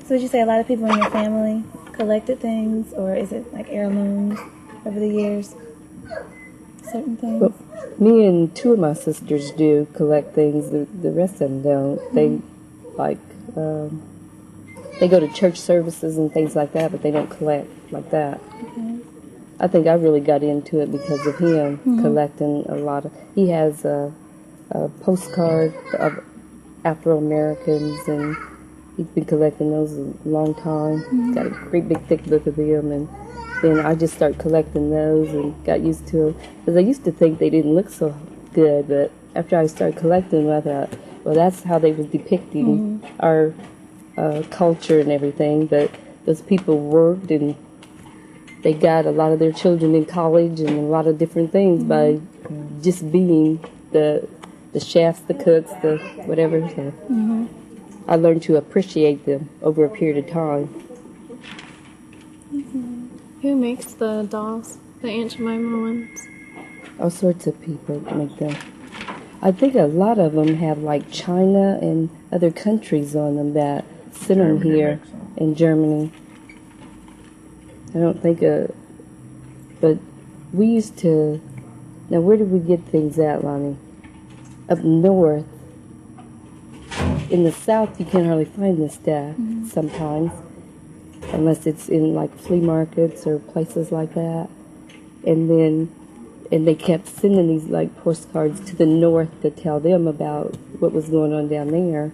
So would you say a lot of people in your family collected things, or is it like heirlooms over the years? Certain things? Well, me and two of my sisters do collect things. The rest of them don't. They they go to church services and things like that, but they don't collect like that. Okay. I think I really got into it because of him collecting a lot of. He has a postcard of Afro-Americans, and he's been collecting those a long time. He's got a great big thick book of them, and then I just started collecting those and got used to them. Because I used to think they didn't look so good, but after I started collecting them, I thought, well, that's how they were depicting our culture and everything. But those people worked, and they got a lot of their children in college and a lot of different things by just being the chefs, the cooks, the whatever. So I learned to appreciate them over a period of time. Who makes the dolls? The Aunt Jemima ones? All sorts of people make them. I think a lot of them have like China and other countries on them that send them here in Germany. I don't think, but we used to, now where did we get things at, Lonnie? Up north. In the south, you can't hardly find this stuff sometimes, unless it's in like flea markets or places like that. And they kept sending these like postcards to the north to tell them about what was going on down there.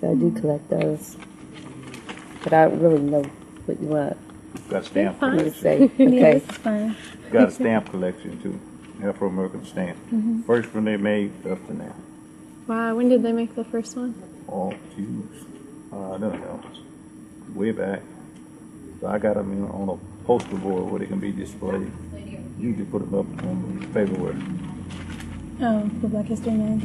So I do collect those. But I don't really know what you want Got a stamp. me to say. Okay. Yes, it's fine. Got a stamp collection too. Afro-American stamp. First one they made up to now. Wow, when did they make the first one? Oh, geez. I don't know. Way back. So I got them on a poster board where they can be displayed. You can put them up on paperwork. Oh, the Black History Month.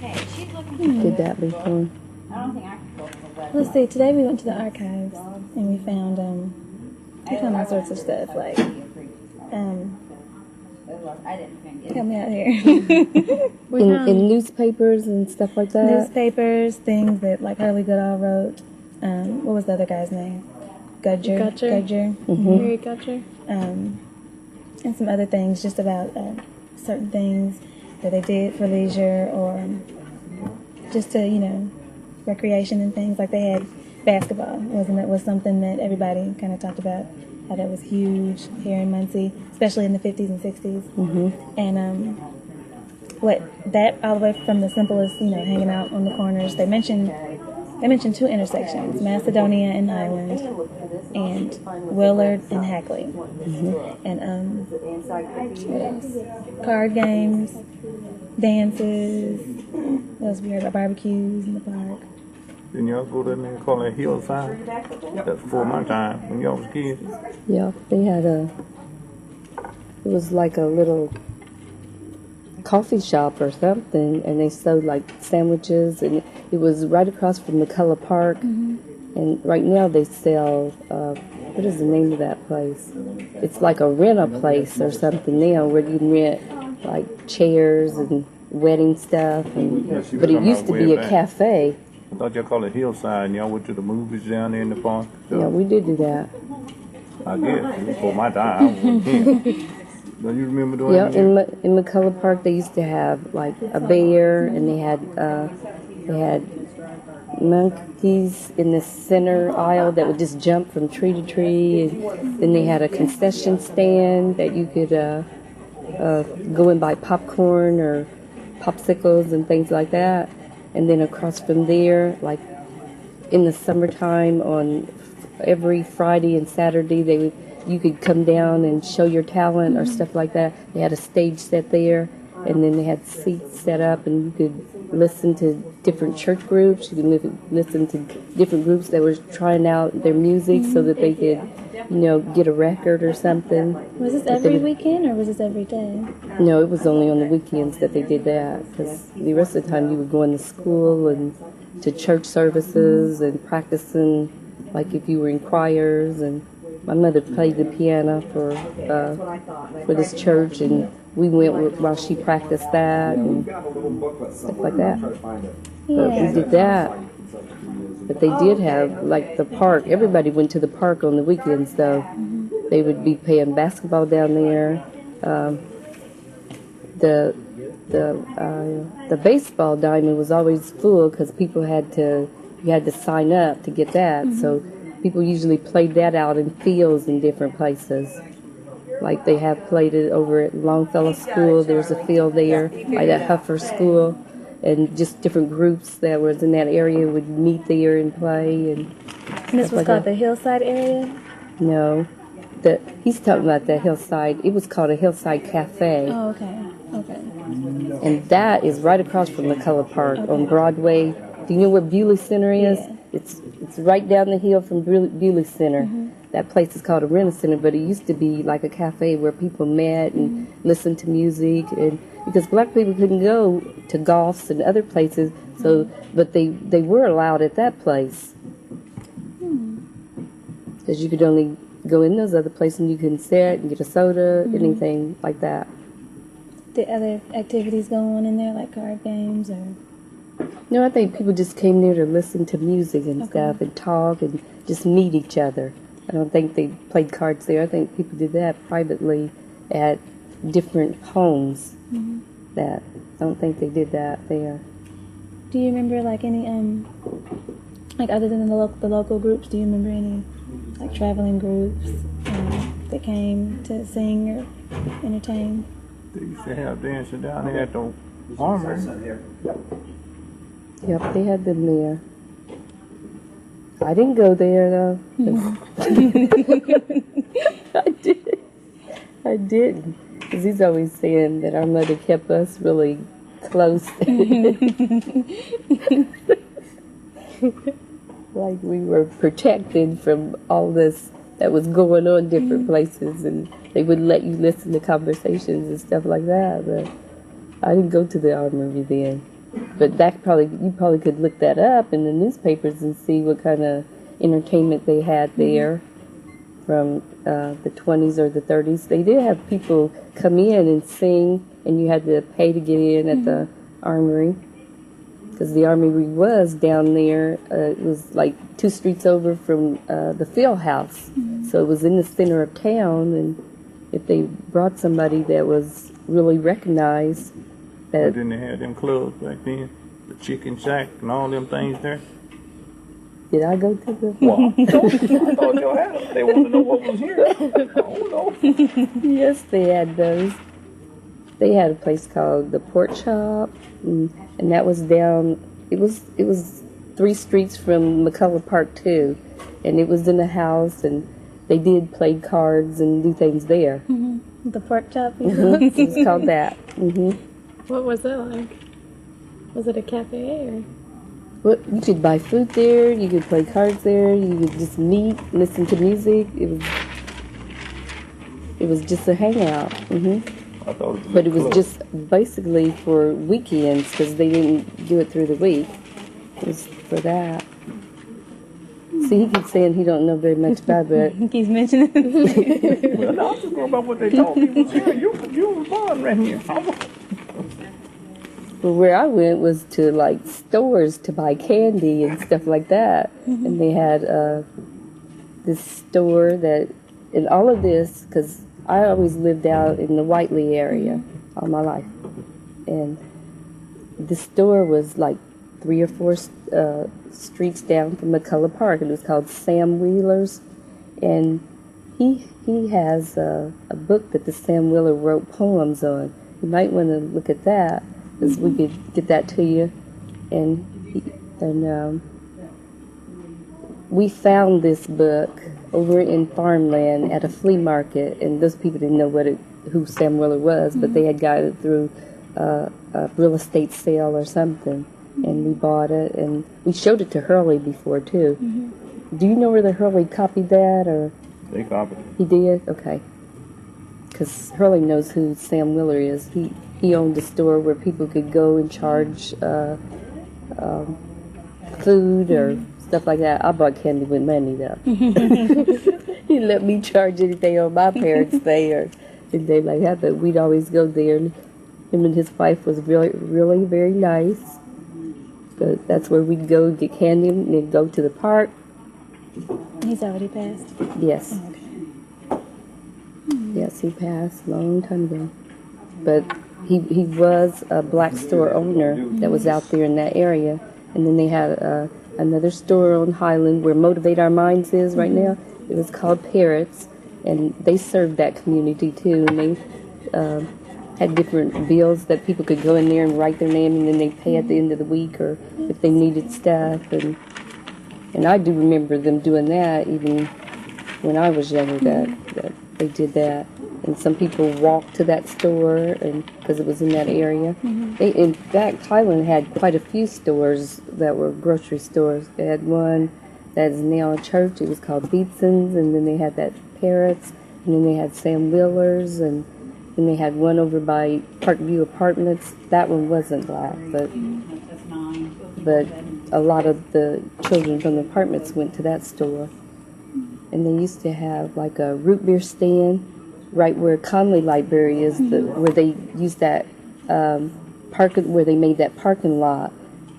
Hey, she's looking Did that before. I don't think I can go for the Let's see. Today we went to the archives and we found all sorts of stuff like I didn't think it. help me out here. In newspapers and stuff like that. Newspapers, things that like Hurley Goodall wrote. What was the other guy's name? Gudger. Harry Gudger. And some other things just about certain things that they did for leisure or just to, recreation and things. Like they had basketball, was something that everybody kind of talked about, how that was huge here in Muncie, especially in the 50s and 60s. And that all the way from the simplest, hanging out on the corners. They mentioned two intersections, Macedonia and Highland, and Willard and Hackley. And what else? Card games, dances. What else we heard about? Barbecues in the park. Didn't y'all go down there and call that hillside? That's before my time, when y'all was kids. Yeah, they had it was like a little coffee shop or something, and they sold like sandwiches, and it was right across from McCullough Park. And right now they sell, what is the name of that place? It's like a rent-a-place or something now, where you can rent like chairs and wedding stuff, but it used to be a cafe. I thought y'all called it hillside, and y'all went to the movies down there in the park. So Yeah, we did do that. I guess, it was before my time. I was a Don't you remember doing Yeah, that? in McCullough Park they used to have like a bear, and they had monkeys in the center aisle that would just jump from tree to tree, and then they had a concession stand that you could go and buy popcorn or popsicles and things like that. And then across from there, like in the summertime, on every Friday and Saturday, you could come down and show your talent or stuff like that. They had a stage set there, and then they had seats set up, and you could listen to different church groups. You could listen to different groups that were trying out their music so that they could, get a record or something. Was this every weekend or was this every day? No, it was only on the weekends that they did that, because the rest of the time you were going to school and to church services and practicing, like if you were in choirs. And my mother played the piano for this church, and we went while she practiced that and stuff like that. But we did that. But they did have, like, the park. Everybody went to the park on the weekends, though. They would be playing basketball down there. The baseball diamond was always full because people you had to sign up to get that. So people usually played that out in fields in different places. Like they have played it over at Longfellow School. There's a field there, right at Huffer School. And just different groups that was in that area would meet there and play. And this was like called that. the Hillside area? No. He's talking about the Hillside. It was called a Hillside Cafe. Oh, okay. Okay. And that is right across from McCullough Park on Broadway. Do you know where Bewley Center is? Yeah. It's right down the hill from Bewley Center. That place is called a rental center, but it used to be like a cafe where people met and listened to music, and because black people couldn't go to golfs and other places, so but they were allowed at that place because you could only go in those other places and you couldn't sit and get a soda, anything like that. Did other activities go on in there, like card games or? No, I think people just came there to listen to music and stuff and talk and just meet each other. I don't think they played cards there. I think people did that privately at different homes. That I don't think they did that there. Do you remember like any like other than the local groups? Do you remember any like traveling groups that came to sing or entertain? They used to have dancing down there at the Armory. Yep, they had them there. I didn't go there though. I didn't. Because he's always saying that our mother kept us really close. Like we were protected from all this that was going on in different places, and they wouldn't let you listen to conversations and stuff like that. But I didn't go to the Armory then. But you probably could look that up in the newspapers and see what kind of entertainment they had there from the 20s or the 30s. They did have people come in and sing, and you had to pay to get in at the Armory. Because the Armory was down there. It was like 2 streets over from the field house. So it was in the center of town, and if they brought somebody that was really recognized, But then they had them clubs back then, the Chicken Shack and all them things there. did I go to the... Well, I thought you had them. They wanted to know what was here. Oh, no. Yes, they had those. They had a place called the Pork Chop, and that was down. It was 3 streets from McCullough Park too, and it was in a house, and they did play cards and do things there. The Pork Chop? It was called that. What was it like? Was it a cafe or? Well, you could buy food there. You could play cards there. You could just meet, listen to music. It was just a hangout. I thought it was But it was just basically for weekends because they didn't do it through the week. It was for that. See, he keeps saying he don't know very much about it. He keeps mentioning it. Well, no, I'm just going about what they told me was here. You were born right here. But where I went was to like stores to buy candy and stuff like that. And they had this store that, and all of this, because I always lived out in the Whiteley area all my life. And the store was like 3 or 4 streets down from McCullough Park. It was called Sam Wheeler's. And he has a book that the Sam Wheeler wrote poems on. You might want to look at that, because we could get that to you. And we found this book over in farmland at a flea market, and those people didn't know who Sam Wheeler was, but they had got it through a real estate sale or something, and we bought it, and we showed it to Hurley before too. Do you know where the Hurley copied that, or? They copied it. He did? Okay. Because Hurley knows who Sam Wheeler is. He owned a store where people could go and charge food or stuff like that. I bought candy with money, though. He let me charge anything on my parents' day or and they like that, but we'd always go there. And him and his wife was really very nice. But that's where we'd go get candy and then go to the park. He's already passed. Yes. Okay. Yes, he passed a long time ago. But he was a black store owner that was out there in that area. And then they had another store on Highland where Motivate Our Minds is right now. It was called Parrots. And they served that community too. And they had different bills that people could go in there and write their name, and then they pay at the end of the week, or if they needed stuff. And I do remember them doing that even when I was younger, that they did that. And some people walked to that store, and because it was in that area. In fact, Highland had quite a few stores that were grocery stores. They had one that is now a church. It was called Beatson's, and then they had that Parrots, and then they had Sam Wheeler's, and then they had one over by Parkview Apartments. That one wasn't black, but a lot of the children from the apartments went to that store. And they used to have like a root beer stand right where Conley Library is, where they used that where they made that parking lot.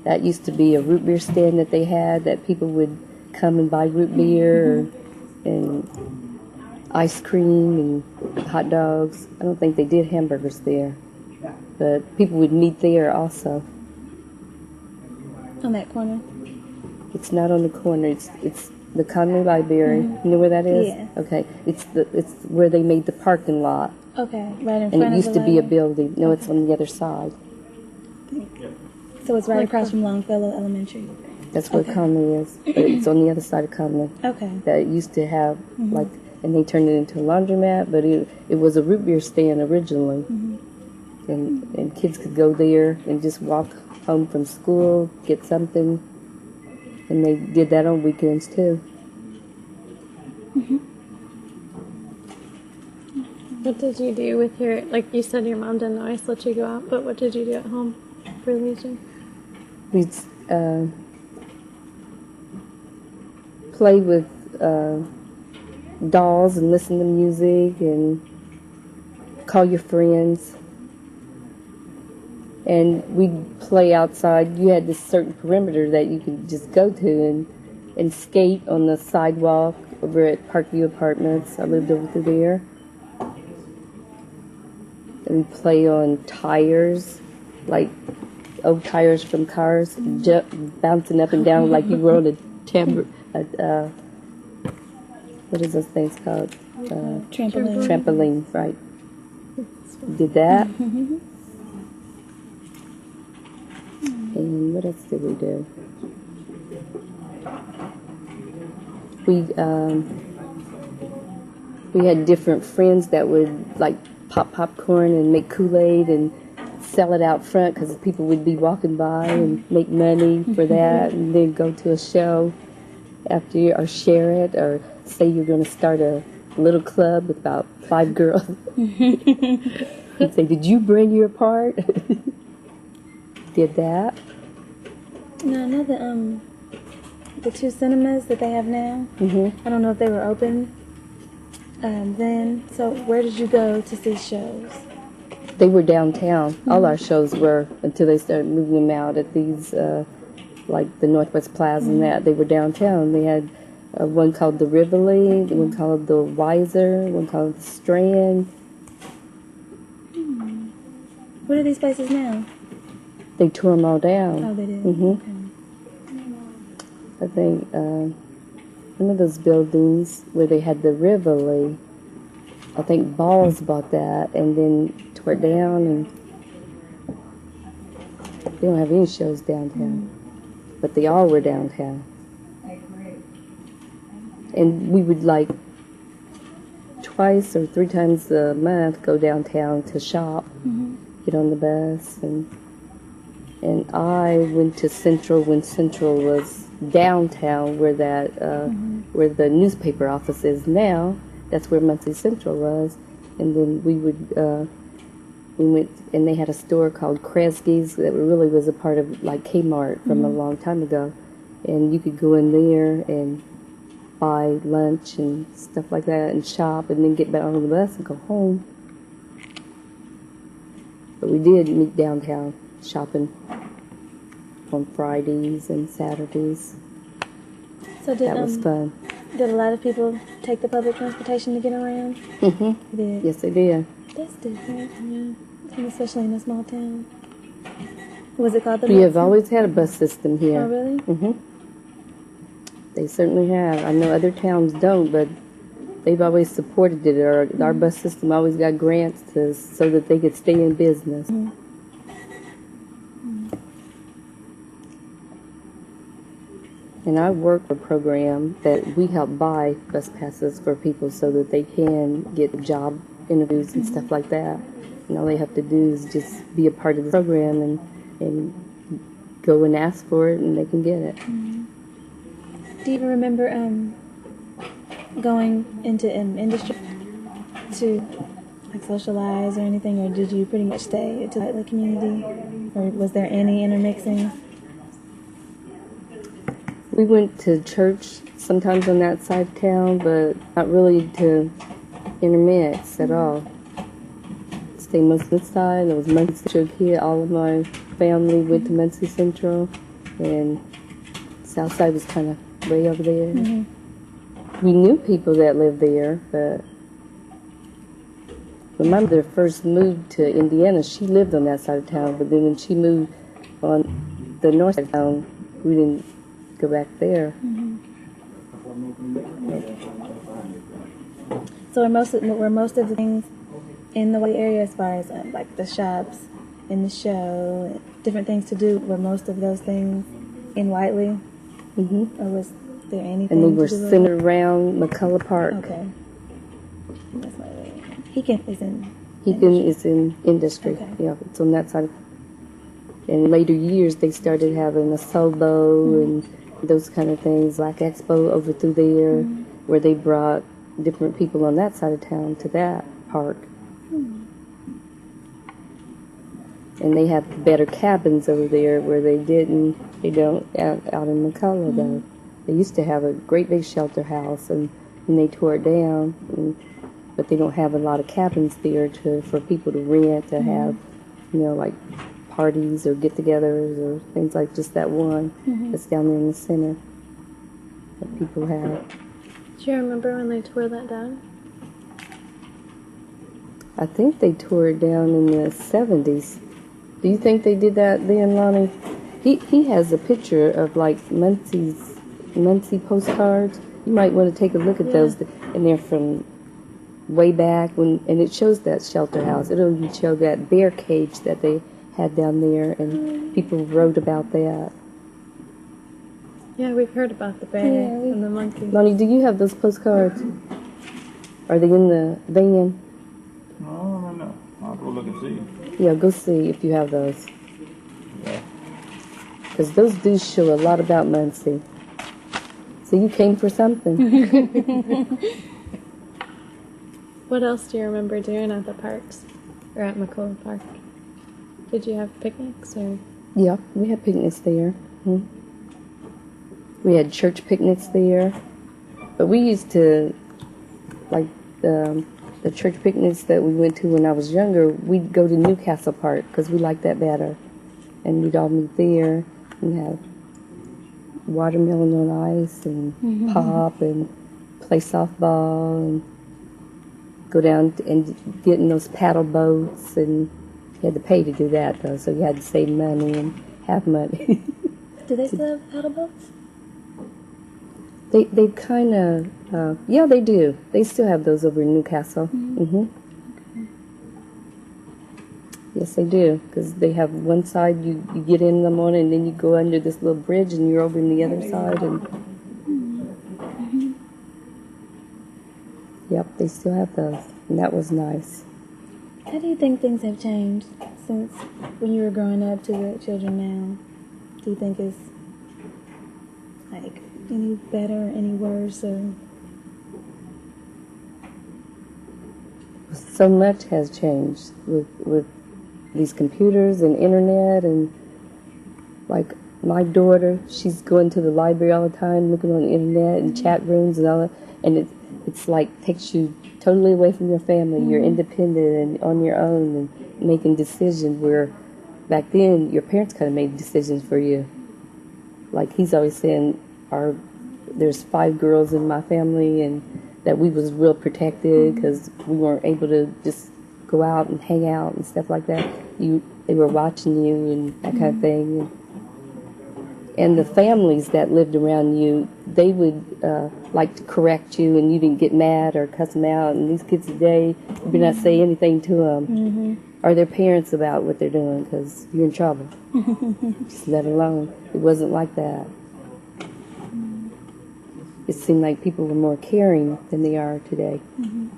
That used to be a root beer stand that they had, that people would come and buy root beer and ice cream and hot dogs. I don't think they did hamburgers there, but people would meet there also. On that corner? It's not on the corner. It's the Conley Library. You know where that is? Yeah. Okay. It's where they made the parking lot. Okay, right in front of And the it used to be a library? building. No, it's on the other side. So it's right across from Longfellow Elementary? That's where Conley is. But it's on the other side of Conley. Okay. That used to have like, and they turned it into a laundromat, but it was a root beer stand originally. And kids could go there and just walk home from school, get something. And they did that on weekends too. What did you do with your, like you said, your mom didn't always let you go out, but what did you do at home for leisure? We'd play with dolls and listen to music and call your friends. And we'd play outside. You had this certain perimeter that you could just go to and skate on the sidewalk over at Parkview Apartments. I lived over there. And we'd play on tires, like old tires from cars, bouncing up and down like you were on a what is those things called? Trampoline. Trampoline, right. Did that. And what else did we do? We had different friends that would like pop popcorn and make Kool-Aid and sell it out front because people would be walking by and make money for that, and then go to a show after you, or share it, or say you're going to start a little club with about 5 girls. You'd say, did you bring your part? Did that. No, I know the 2 cinemas that they have now. I don't know if they were open then. So where did you go to see shows? They were downtown. All our shows were, until they started moving them out at these, like the Northwest Plaza and that. They were downtown. They had one called the Rivoli, one called the Weiser, one called the Strand. What are these places now? They tore them all down. Oh, they did? Okay. I think one of those buildings where they had the Rivoli, I think Balls bought that and then tore it down, and they don't have any shows downtown. But they all were downtown. And we would like twice or 3 times a month go downtown to shop, get on the bus, and I went to Central when Central was downtown, where that where the newspaper office is now. That's where Muncie Central was. And then we went, and they had a store called Kresge's that really was a part of like Kmart from a long time ago. And you could go in there and buy lunch and stuff like that and shop, and then get back on the bus and go home. But we did meet downtown shopping on Fridays and Saturdays. So That was fun. did a lot of people take the public transportation to get around? Mm-hmm. They did. Yes, they did. That's different, yeah. And especially in a small town. Was it called the We have Middletown? always had a bus system here. Oh, really? Mm-hmm. They certainly have. I know other towns don't, but they've always supported it. Our bus system always got grants so that they could stay in business. And I work for a program that we help buy bus passes for people so that they can get job interviews and stuff like that. And all they have to do is just be a part of the program and go and ask for it, and they can get it. Do you even remember going into industry to like socialize or anything, or did you pretty much stay to the community, or was there any intermixing? We went to church sometimes on that side of town, but not really to intermix at all. Stay most of the side. There was Muncie Central here. All of my family went to Muncie Central, and South Side was kind of way over there. We knew people that lived there, but when my mother first moved to Indiana, she lived on that side of town, but then when she moved on the north side of town, we didn't go back there. So were most of the things in the White area, as far as like the shops and the show, different things to do, were most of those things in Whiteley? Or was there anything? And they were to do centered around McCullough Park. Okay. That's Whiteley. Heacon is in. Heacon is in industry. Okay. Yeah, it's on that side. In later years, they started having a Sobo and those kind of things, like Expo over through there, where they brought different people on that side of town to that park. And they have better cabins over there where they don't out in McCullough though. They used to have a great big shelter house and they tore it down, but they don't have a lot of cabins there for people to rent to have, like parties or get-togethers or things like just that one that's down there in the center that people have. Do you remember when they tore that down? I think they tore it down in the 70s. Do you think they did that then, Lonnie? He has a picture of like Muncie postcards. You might want to take a look at those, and they're from way back and it shows that shelter house. It'll even show that bear cage that they had down there, and people wrote about that. Yeah, we've heard about the bear and the monkey. Lonnie, do you have those postcards? Are they in the van? No. I'll go look and see. Yeah, go see if you have those. Yeah. Because those do show a lot about Muncie. So you came for something. What else do you remember doing at the parks? Or at McCullough Park? Did you have picnics or? Yeah, we had picnics there. We had church picnics there. But we used to, like the church picnics that we went to when I was younger, we'd go to Newcastle Park because we liked that better. And we'd all meet there and have watermelon on ice and pop and play softball and go down and get in those paddle boats. And you had to pay to do that, though, so you had to save money and have money. Do they still have paddle boats? They kind of, yeah, they do. They still have those over in Newcastle. Yes, they do, because they have one side you get in the morning, and then you go under this little bridge, and you're over on the other side. And yep, they still have those, and that was nice. How do you think things have changed since when you were growing up to the children now? Do you think it's like any better, any worse, or? So much has changed with these computers and internet, and like my daughter, she's going to the library all the time, looking on the internet and chat rooms and all that, and it's it's like takes you totally away from your family. You're independent and on your own and making decisions, where back then your parents kind of made decisions for you. Like he's always saying, there's 5 girls in my family, and that we was real protected because we weren't able to just go out and hang out and stuff like that. They were watching you and that kind of thing. And the families that lived around you, they would like to correct you, and you didn't get mad or cuss them out. And these kids today, you better not say anything to them or their parents about what they're doing, because you're in trouble. Just let it alone. It wasn't like that. It seemed like people were more caring than they are today. And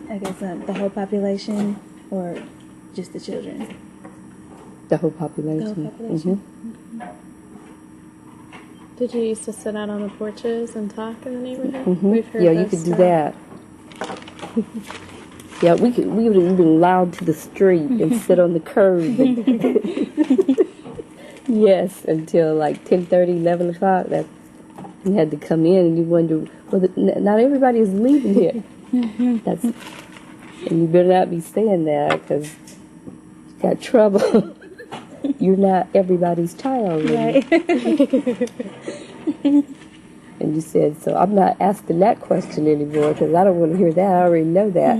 I guess the whole population, or just the children? The whole population. The whole population. Did you used to sit out on the porches and talk in the neighborhood? We've heard Yeah, you those could do stories. that. Yeah, we would have been allowed to the street and sit on the curb. Yes, until like 10:30, 11 o'clock. That you had to come in, and you wonder, well, not everybody is leaving here. And you better not be saying that, because you got trouble. You're not everybody's child. Right. And you said, so I'm not asking that question anymore, because I don't want to hear that. I already know that.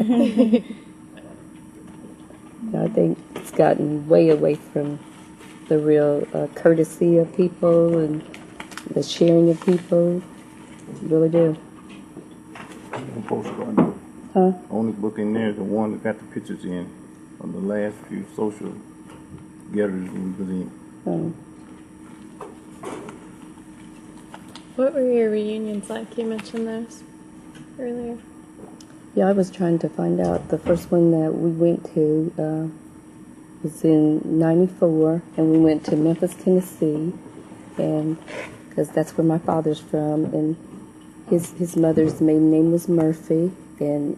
I think it's gotten way away from the real courtesy of people and the sharing of people. You really do. Postcard. Huh? Only book in there is the one that got the pictures in on the last few social gatherings we was in. What were your reunions like? You mentioned those earlier. Yeah, I was trying to find out. The first one that we went to was in '94, and we went to Memphis, Tennessee, and because that's where my father's from, and his mother's maiden name was Murphy, and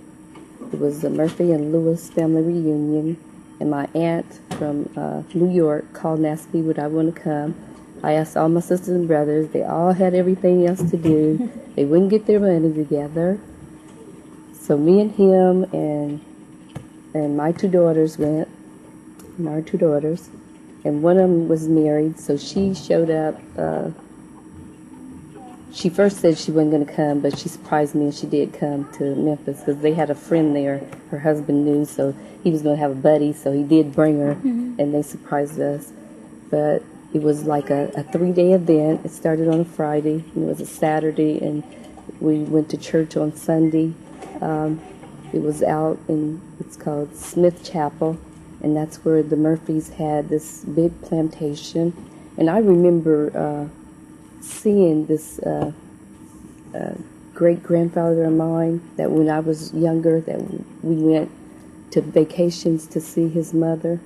it was the Murphy and Lewis family reunion. And my aunt from New York called and asked me would I want to come. I asked all my sisters and brothers. They all had everything else to do. They wouldn't get their money together. So me and him and my 2 daughters went. Our 2 daughters. And one of them was married, so she showed up. She first said she wasn't going to come, but she surprised me, and she did come to Memphis because they had a friend there. Her husband knew, so he was going to have a buddy, so he did bring her, and they surprised us. But it was like a 3-day event. It started on a Friday, and it was a Saturday, and we went to church on Sunday. It was out in, it's called Smith Chapel, and that's where the Murphys had this big plantation. And I remember seeing this great-grandfather of mine, that when I was younger, that we went to vacations to see his mother.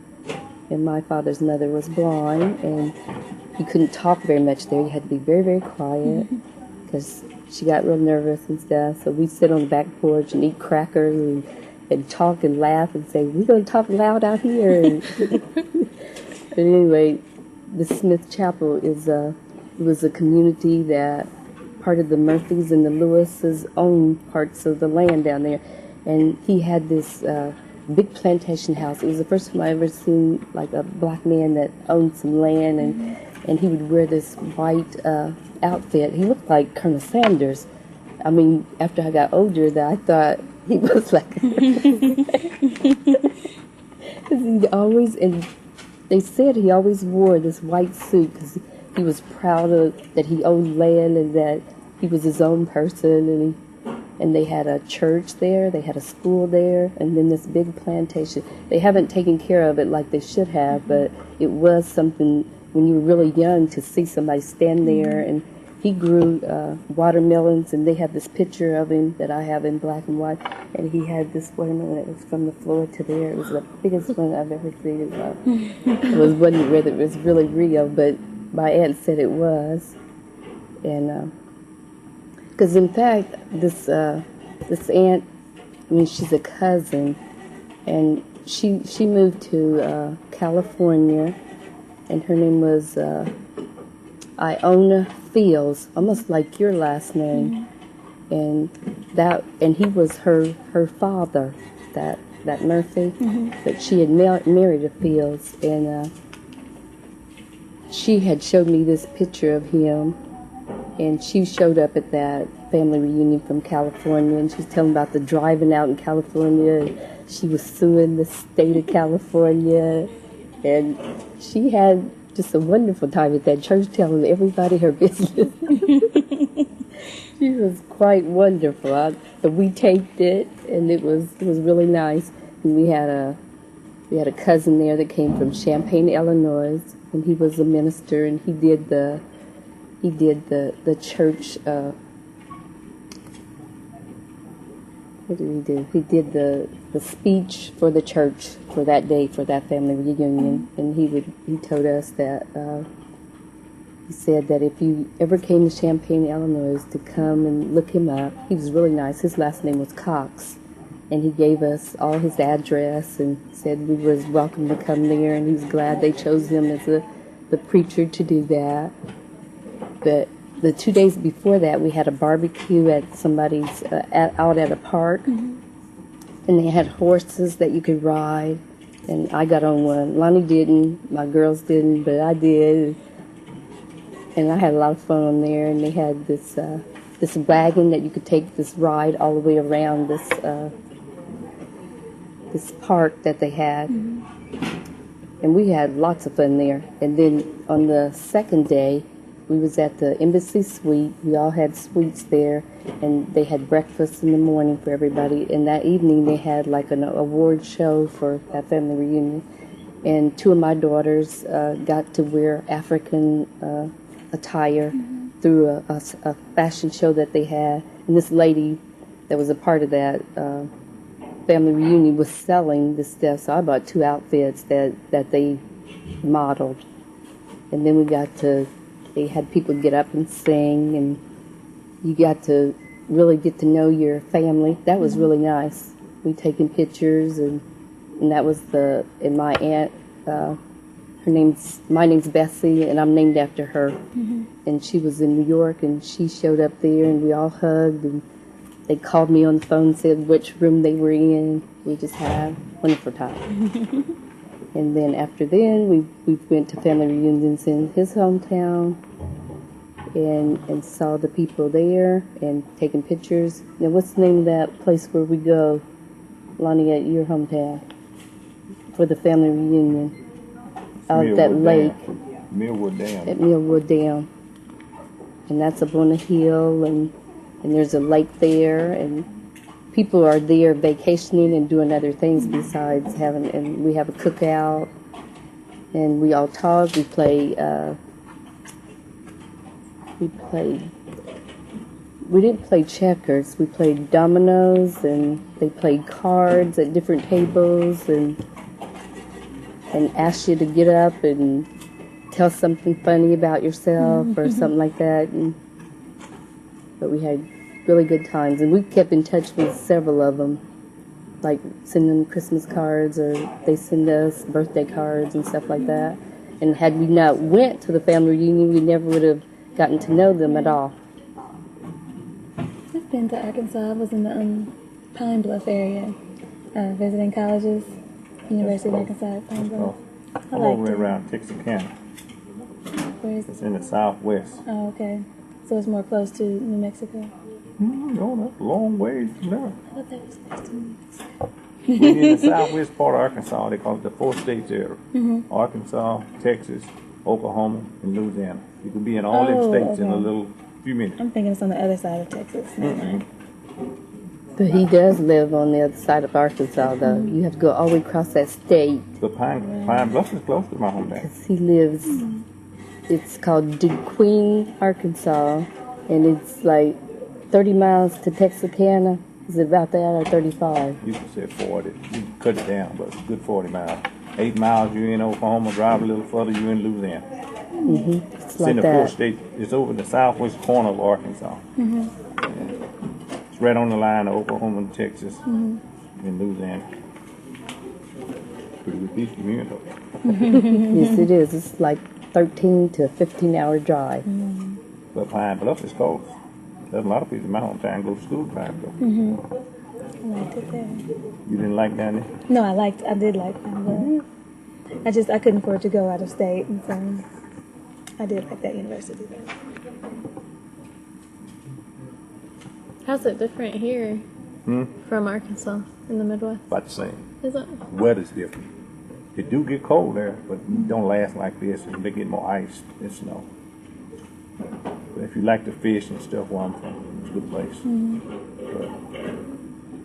And my father's mother was blind, and he couldn't talk very much there. You had to be very, very quiet because she got real nervous and stuff. So we'd sit on the back porch and eat crackers and talk and laugh and say, we're going to talk loud out here. But anyway, the Smith Chapel was a community that part of the Murphys and the Lewises owned parts of the land down there. And he had this big plantation house. It was the first time I ever seen like a black man that owned some land, and he would wear this white outfit. He looked like Colonel Sanders. I mean, after I got older, that I thought he was like, he always, and they said he always wore this white suit because he was proud of that he owned land and that he was his own person, and they had a church there, they had a school there, and then this big plantation. They haven't taken care of it like they should have, but it was something when you were really young to see somebody stand there. And he grew watermelons, and they had this picture of him that I have in black and white, and he had this watermelon that was from the floor to there. It was the biggest one I've ever seen. It wasn't whether it was really real, but my aunt said it was. And because in fact, this aunt, I mean, she's a cousin, and she moved to California, and her name was Iona Fields, almost like your last name. and he was her father, that Murphy, but she had married a Fields, and she had showed me this picture of him, and she showed up at that family reunion from California, and she was telling about the driving out in California, and she was suing the state of California, and she had just a wonderful time at that church telling everybody her business. She was quite wonderful. But we taped it, and it was really nice. And we had a cousin there that came from Champaign, Illinois, and he was a minister, and he did the church. What did he do? He did the speech for the church for that day, for that family reunion, and he told us that he said that if you ever came to Champaign, Illinois, to come and look him up. He was really nice. His last name was Cox, and he gave us all his address and said we was welcome to come there, and he was glad they chose him as the preacher to do that. But the 2 days before that, we had a barbecue at somebody's out at a park, and they had horses that you could ride, and I got on one. Lonnie didn't, my girls didn't, but I did, and I had a lot of fun on there. And they had this wagon that you could take this ride all the way around this park that they had, and we had lots of fun there. And then on the second day, we was at the Embassy Suite. We all had suites there, and they had breakfast in the morning for everybody. And that evening, they had like an award show for that family reunion. And two of my daughters got to wear African attire through a fashion show that they had. And this lady that was a part of that family reunion was selling this stuff. So I bought 2 outfits that they modeled. And then they had people get up and sing, and you got to really get to know your family. That was really nice. We taking pictures, and that was and my aunt, my name's Bessie, and I'm named after her. And she was in New York, and she showed up there, and we all hugged, and they called me on the phone and said which room they were in. We just had a wonderful time. And then after then, we went to family reunions in his hometown and saw the people there and taking pictures. Now, what's the name of that place where we go, Lonnie, at your hometown, for the family reunion? Out at that lake. Millwood Dam. At Millwood Dam. And that's up on a hill, and there's a lake there, and people are there vacationing and doing other things besides and we have a cookout, and we all talk. We didn't play checkers. We played dominoes, and they played cards at different tables, and asked you to get up and tell something funny about yourself or something like that. But we had really good times, and we kept in touch with several of them, like sending Christmas cards, or they send us birthday cards and stuff like that. And had we not went to the family reunion, we never would have gotten to know them at all. I've been to Arkansas. I was in the Pine Bluff area, visiting colleges, University of Arkansas at Pine Bluff. I'm over around Texarkana. Where is it? It's in the southwest. Oh, okay. So it's more close to New Mexico. No, that's a long ways from there. I thought that was close to New Mexico. We're in the southwest part of Arkansas. They call it the 4 states area. Arkansas, Texas, Oklahoma, and Louisiana. You can be in all them states in a little few minutes. I'm thinking it's on the other side of Texas. But he does live on the other side of Arkansas, though. You have to go all the way across that state. The Pine Bluff is close to my hometown. Because he lives, it's called DeQueen, Arkansas, and it's like 30 miles to Texarkana. Is it about that, or 35? You can say 40. You can cut it down, but it's a good 40 miles. 8 miles, you're in Oklahoma. Drive a little further, you're in Louisiana. It's It's like in the that. 4 states. It's over the southwest corner of Arkansas. Yeah. It's right on the line of Oklahoma and Texas and Louisiana. Pretty good piece of community. Yes, it is. It's like 13 to 15 hour drive. But Pine Bluff is close. There's a lot of people in my hometown go to school back though. I liked it there. You didn't like down there? No, I did like them, but I couldn't afford to go out of state, and so I did like that university though. How's it different here from Arkansas in the Midwest? About the same. Is it? Weather's different. It do get cold there, but it don't last like this, and they get more ice and snow. But if you like to fish and stuff, where I'm from, it's a good place.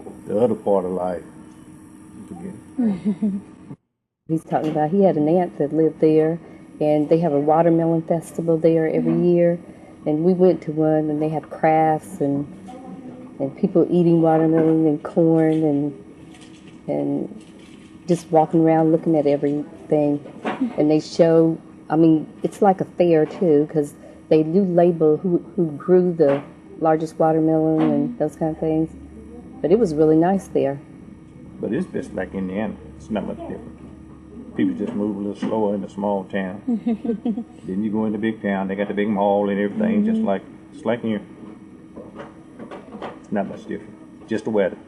But the other part of life, forget it. He's talking about he had an aunt that lived there, and they have a watermelon festival there every year. And we went to one, and they have crafts and people eating watermelon and corn and just walking around looking at everything. And they show, I mean, it's like a fair too, because they do label who grew the largest watermelon and those kind of things. But it was really nice there. But it's just like Indiana. It's not much different. People just move a little slower in the small town. Then you go in the big town, they got the big mall and everything, just like here. It's not much different. Just the weather.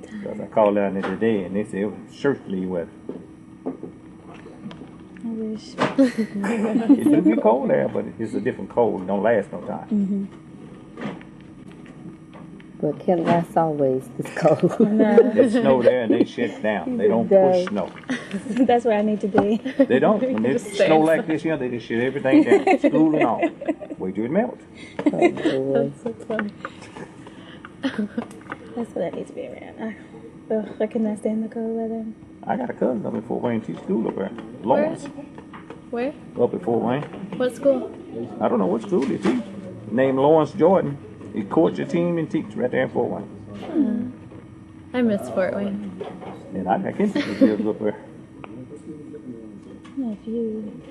Because I called down there today and they said it was shirt sleeve weather. I wish. It do get cold there, but it's a different cold. It don't last no time. But it can't last always, this cold. It snow there and they shut down. They don't push snow. That's where I need to be. They don't. When it snow like this, they just shut everything down. School and all. Wait till it melts. That's so funny. That's what I need to be around. I cannot stand the cold weather. I got a cousin up in Fort Wayne teach school up there. Lawrence. Where? Up at Fort Wayne. What school? I don't know what school they teach. Named Lawrence Jordan. He coached your team and teach right there in Fort Wayne. I miss Fort Wayne. And I can teach the kids up there. I know a few.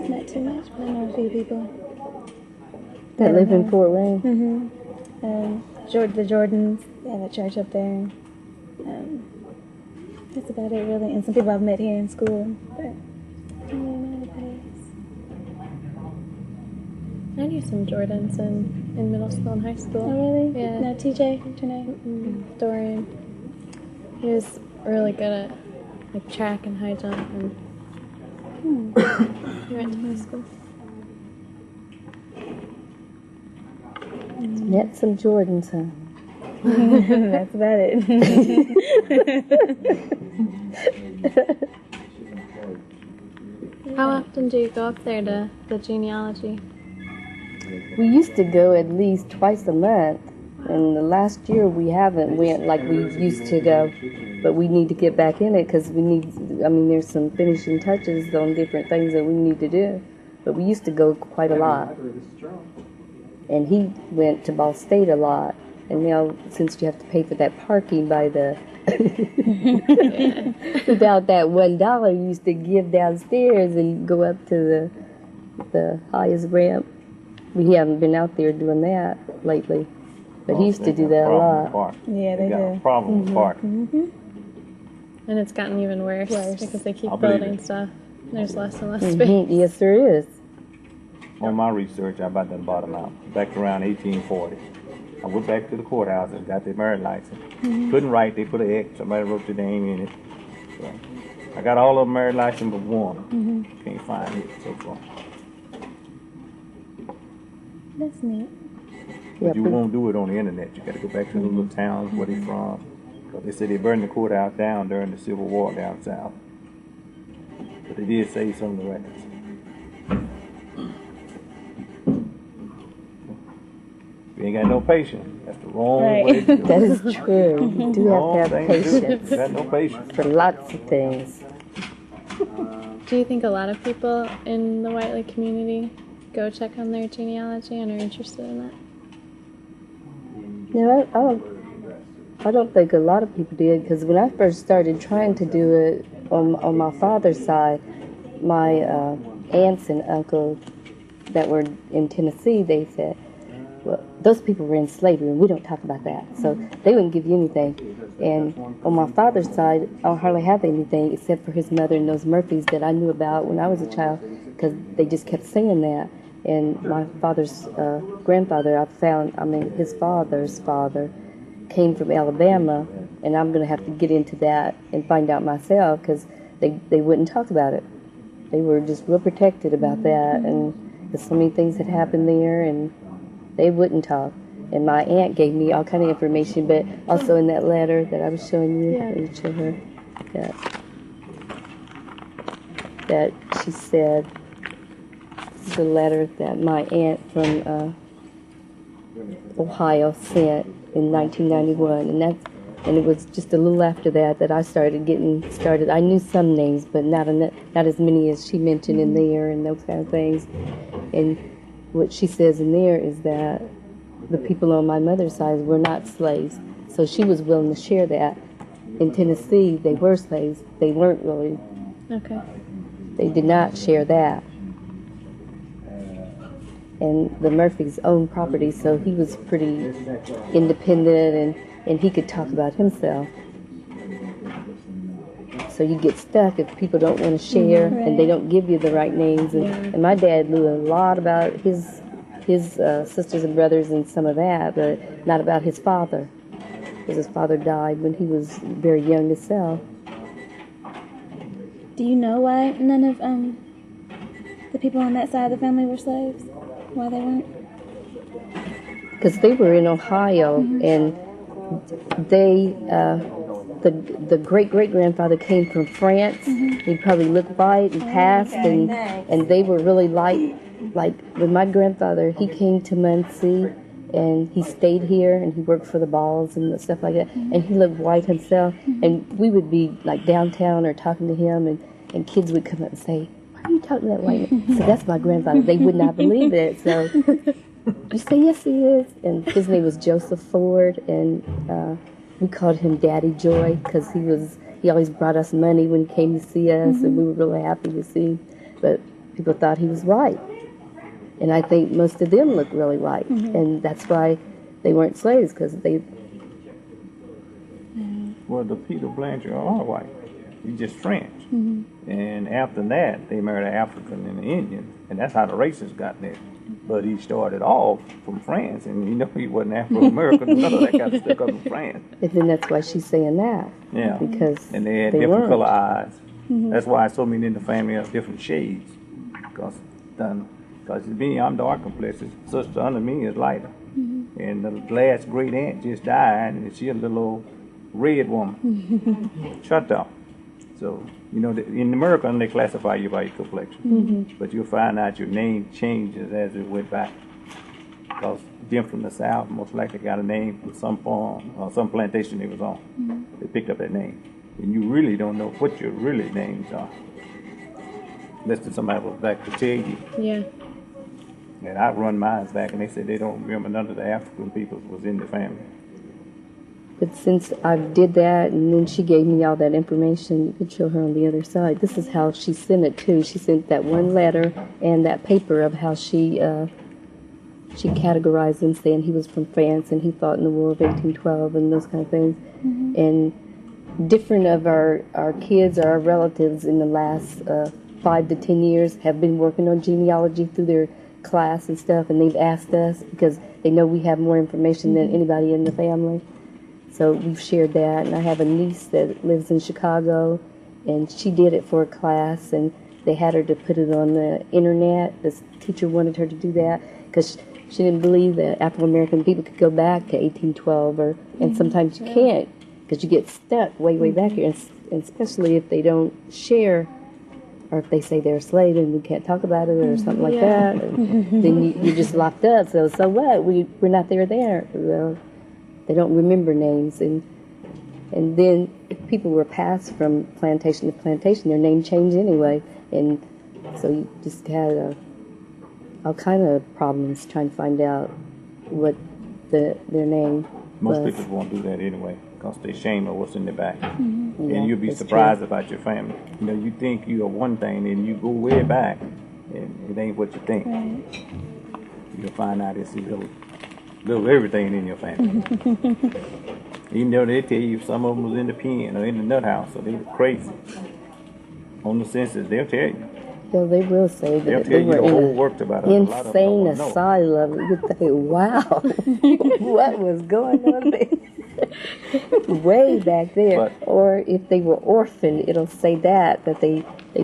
Not too much, but I know a few people. That live in Fort Wayne? The Jordans, they have a church up there. That's about it, really. And some people I've met here in school. But I don't really know the place. I knew some Jordans in middle school and high school. Oh, really? Yeah. No, TJ, what's your name? Dorian. He was really good at like track and high jump, and he went to high school. Met some Jordans, huh? That's about it. How often do you go up there to the genealogy? We used to go at least twice a month, and the last year we haven't went like we used to go, but we need to get back in it because there's some finishing touches on different things that we need to do, but we used to go quite a lot. And he went to Ball State a lot, and now since you have to pay for that parking by the about that $1 you used to give downstairs and go up to the highest ramp. We haven't been out there doing that lately, but he used to do that a lot. Yeah, they got do. a problem with parking. And it's gotten even worse because they keep I'll believe building it. stuff. There's less and less space. Yes, there is. On my research, I about done bottom out. Back around 1840. I went back to the courthouse and got their marriage license. Couldn't write, they put an X, somebody wrote their name in it. So I got all of them married license but one. Can't find it so far. That's neat. Yeah, But you won't do it on the internet. You got to go back to the little towns where they're from. Because they said they burned the courthouse down during the Civil War down south. But they did save some of the records. If you ain't got no patience, that's the wrong way to do it. that is true. You do have to have patience Got no patience. for lots of things. Do you think a lot of people in the Whiteley community go check on their genealogy and are interested in that? No, I don't think a lot of people did, because when I first started trying to do it on my father's side, my aunts and uncles that were in Tennessee, they said, well, those people were in slavery and we don't talk about that, so they wouldn't give you anything. And on my father's side, I don't hardly have anything except for his mother and those Murphys that I knew about when I was a child, because they just kept saying that. And my father's grandfather, his father's father came from Alabama, and I'm going to have to get into that and find out myself because they wouldn't talk about it. They were just real protected about that, and there's so many things that happened there, and they wouldn't talk. And my aunt gave me all kind of information, but also in that letter that I was showing you, I would show her that she said, this is a letter that my aunt from Ohio sent in 1991, and it was just a little after that I started getting started. I knew some names, but not as many as she mentioned in there and those kind of things. And what she says in there is that the people on my mother's side were not slaves, so she was willing to share that. In Tennessee, they were slaves. They weren't really. Okay. They did not share that. And the Murphys owned property, so he was pretty independent and he could talk about himself. So you get stuck if people don't want to share and they don't give you the right names. And my dad knew a lot about his sisters and brothers and some of that, but not about his father, because his father died when he was very young himself. Do you know why none of the people on that side of the family were slaves? Why they weren't? Because they were in Ohio, and they, the great-great-grandfather came from France. He probably looked white and passed, and they were really like when my grandfather, he came to Muncie, and he stayed here, and he worked for the balls and stuff like that, and he looked white himself, and we would be like downtown or talking to him, and kids would come up and say, "Why are you talking to that white man?" So that's my grandfather. They would not believe it, so you say, "Yes, he is," and his name was Joseph Ford, and we called him Daddy Joy because he always brought us money when he came to see us, and we were really happy to see him, but people thought he was white. And I think most of them looked really white, and that's why they weren't slaves, because they... Well, the Peter Blanchard are white. He's just French. And after that, they married an African and an Indian, and that's how the races got there. But he started off from France, and he wasn't Afro-American, none of that kind of stuff come from France. And then that's why she's saying that. Yeah. Because and they had different weren't. color eyes. That's why so many in the family have different shades. Because me, I'm dark complexion. Sister under me is lighter. And the last great aunt just died, and she's a little old red woman. Shut up. So, in America, they classify you by your complexion. But you'll find out your name changes as it went back. Because them from the South most likely got a name from some farm or some plantation they was on. They picked up that name. And you really don't know what your really names are. Unless somebody was back to tell you. Yeah. And I run mine back, and they said they don't remember none of the African people was in the family. But since I did that, and then she gave me all that information, you could show her on the other side. This is how she sent it, too. She sent that one letter and that paper of how she categorized him, saying he was from France, and he fought in the War of 1812, and those kind of things. And different of our kids or our relatives in the last 5 to 10 years have been working on genealogy through their class and stuff, and they've asked us because they know we have more information than anybody in the family. So we've shared that, and I have a niece that lives in Chicago, and she did it for a class, and they had her to put it on the internet. The teacher wanted her to do that because she didn't believe that Afro-American people could go back to 1812, and sometimes you can't because you get stuck way back here, and especially if they don't share, or if they say they're a slave and we can't talk about it or something like that, then you're just locked up. So what? We're not there. Well, they don't remember names, and then if people were passed from plantation to plantation, their name changed anyway, and so you just had all kind of problems trying to find out what their name was. Most people won't do that anyway, because they're ashamed of what's in their back. Yeah, And you'll be surprised about your family. You think you are one thing, and you go way back, and it ain't what you think. You'll find out it's a little everything in your family. Even though they tell you some of them was in the pen or in the nut house, so they were crazy. On the census, they'll tell you. Yeah, they will say They'll that tell they you were the in whole an works about it. A lot of them insane don't know. asylum. You think, wow, what was going on there? Way back there. But- Or if they were orphaned, it'll say that they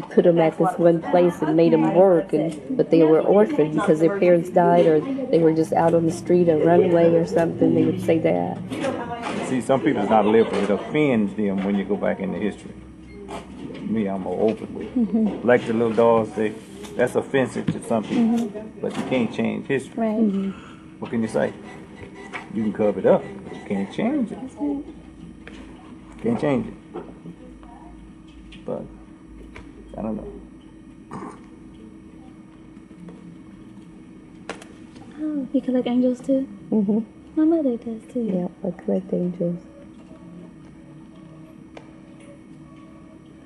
put them at this one place and made them work, but they were orphaned because their parents died or they were just out on the street or runaway or something. They would say that. See, some people's not liberal. It offends them when you go back into history. Me, I'm more open with it. Like the little dogs, that's offensive to some people. But you can't change history. Right. What can you say? You can cover it up, but you can't change it. Can't change it. But I don't know. Oh, you collect angels too? Mm-hmm. My mother does too. Yeah, I collect angels.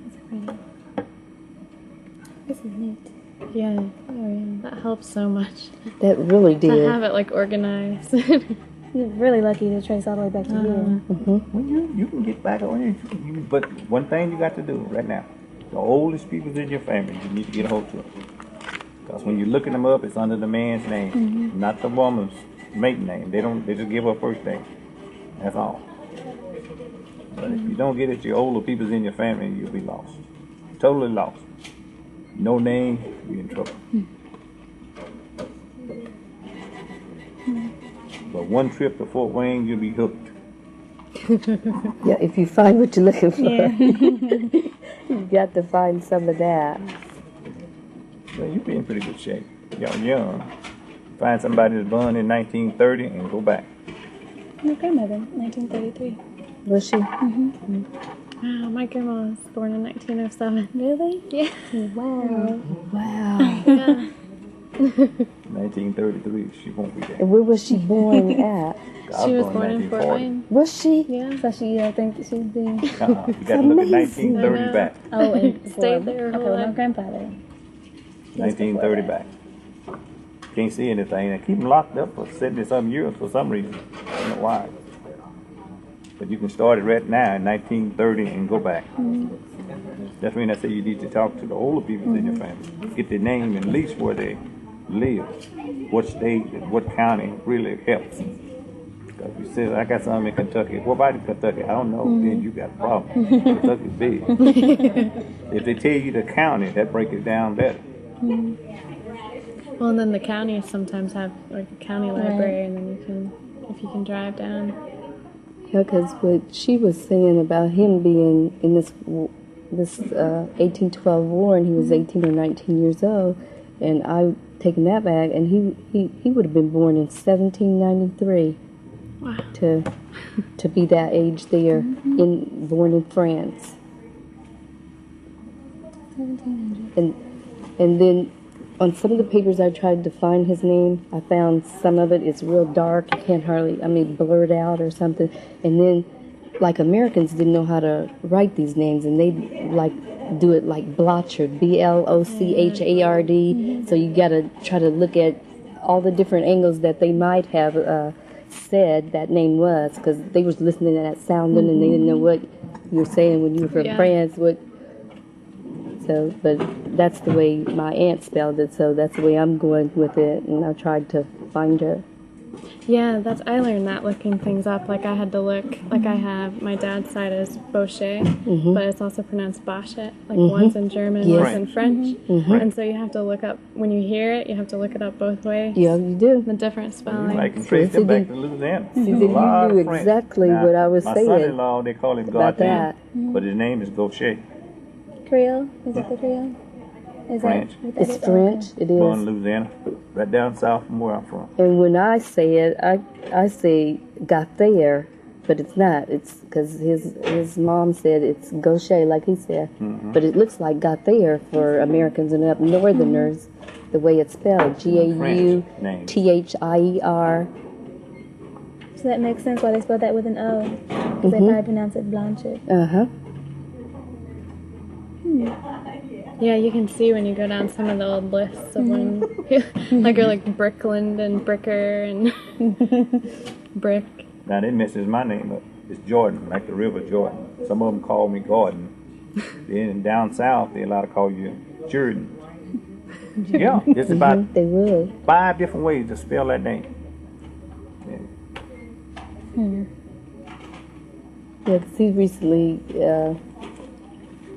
That's pretty. This is neat. Yeah. Oh, yeah. That helps so much. That really To did. have it like organized. You're really lucky to trace all the way back to here. Well, you can get back on it. But one thing you got to do right now, the oldest people in your family, you need to get a hold of them. Because when you're looking them up, it's under the man's name, not the woman's maiden name. They just give her first name. That's all. But if you don't get it, your older people's in your family, you'll be lost. Totally lost. No name, you're in trouble. But one trip to Fort Wayne, you'll be hooked. Yeah, if you find what you're looking for, Yeah. you got to find some of that. Well, you'll be in pretty good shape. Y'all young. Find somebody that's born in 1930 and go back. My grandmother, 1933. Was she? Wow, my grandma was born in 1907. Really? Yeah. Wow. Wow. Yeah. 1933, she won't be there. And where was she born at? She was born in Fort Wayne. Was she? Yeah. So she, you don't think that she'd be... You got to look at 1930 I know. back. Oh, and before, Stayed there her okay, whole well, my life. grandfather. 1930 back. Can't see anything. They keep them locked up for 70-something years for some reason. I don't know why. But you can start it right now in 1930 and go back. That's when I say you need to talk to the older people in your family. Get their name and at least where they live. What state and what county really helps. Because if you say, I got some in Kentucky. What about in Kentucky? I don't know. Then you got a problem. Kentucky's big. If they tell you the county, that breaks it down better. Well, and then the counties sometimes have like a county library, and then you can, if you can drive down. Yeah, because what she was saying about him being in this 1812 war, and he was 18 or 19 years old, and I taken that back, and he would have been born in 1793. Wow. To be that age there, born in France. 1700. And then on some of the papers I tried to find his name, I found some of it is real dark. You can't hardly, blurred out or something. And then, like, Americans didn't know how to write these names, and they do it like Blochard, Blochard. So you got to try to look at all the different angles that they might have said that name was, because they was listening to that sounding and they didn't know what you were saying when you were from France. So, but that's the way my aunt spelled it, so that's the way I'm going with it, and I tried to find her. Yeah, I learned that looking things up. Like I had to look, like I have, my dad's side is Bochet, but it's also pronounced Bochet. Like one's in German, Yes. one's in French. And so you have to look up, when you hear it, you have to look it up both ways. Yeah, you do. The different spellings. I can trace them back to Louisiana. You knew exactly what I was my saying. My son-in-law, they call him about Goddamn, that. but his name is Gaucher. Creole? Is it the Creole? Is French. That what that It's is? French. It Born is. in Louisiana, right down south from where I'm from. And when I say it, I say got there, but it's not. It's because his mom said it's Gaucher, like he said. But it looks like got there for Americans and up northerners, the way it's spelled. Gauthier. So that makes sense why they spelled that with an O. Because they probably pronounce it Blanchard. Uh-huh. Yeah, you can see when you go down some of the old lists of when, like Brickland and Bricker and Brick. Now, they messes my name up. It's Jordan, like the River Jordan. Some of them call me Gordon. Then down south, they a lot of call you Jordan. Yeah, it's about They would. 5 different ways to spell that name. Yeah, 'cause he recently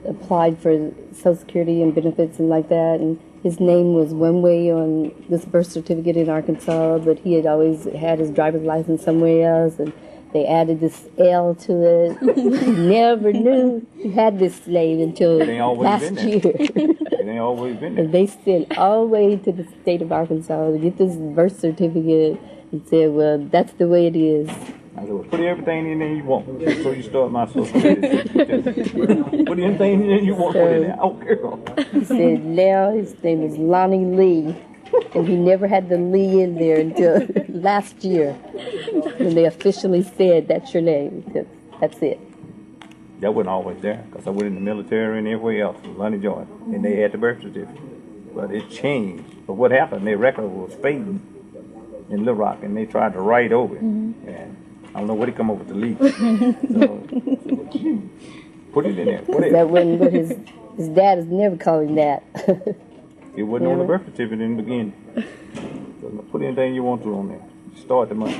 applied for Social Security and benefits and like that, and his name was one way on this birth certificate in Arkansas, but he had always had his driver's license somewhere else, and they added this L to it. He never knew he had this name until It ain't always last been year. It ain't always been there. And they sent all the way to the state of Arkansas to get this birth certificate and said, well, that's the way it is. I said, well, put everything in there you want. So you start my social security. Put anything in there you want, put in there. I don't care. He said now his name is Lonnie Lee, and he never had the Lee in there until last year when they officially said that's your name. That's it. That wasn't always there, because I went in the military and everywhere else with Lonnie Jordan, and they had the birth certificate. But it changed. But what happened, their record was fading in Little Rock, and they tried to write over it. And I don't know what he come up with the leak. So, put it in there. That wasn't what his dad is never calling that. It wasn't on the birth certificate in the beginning. So put anything you want to on there. Start the money.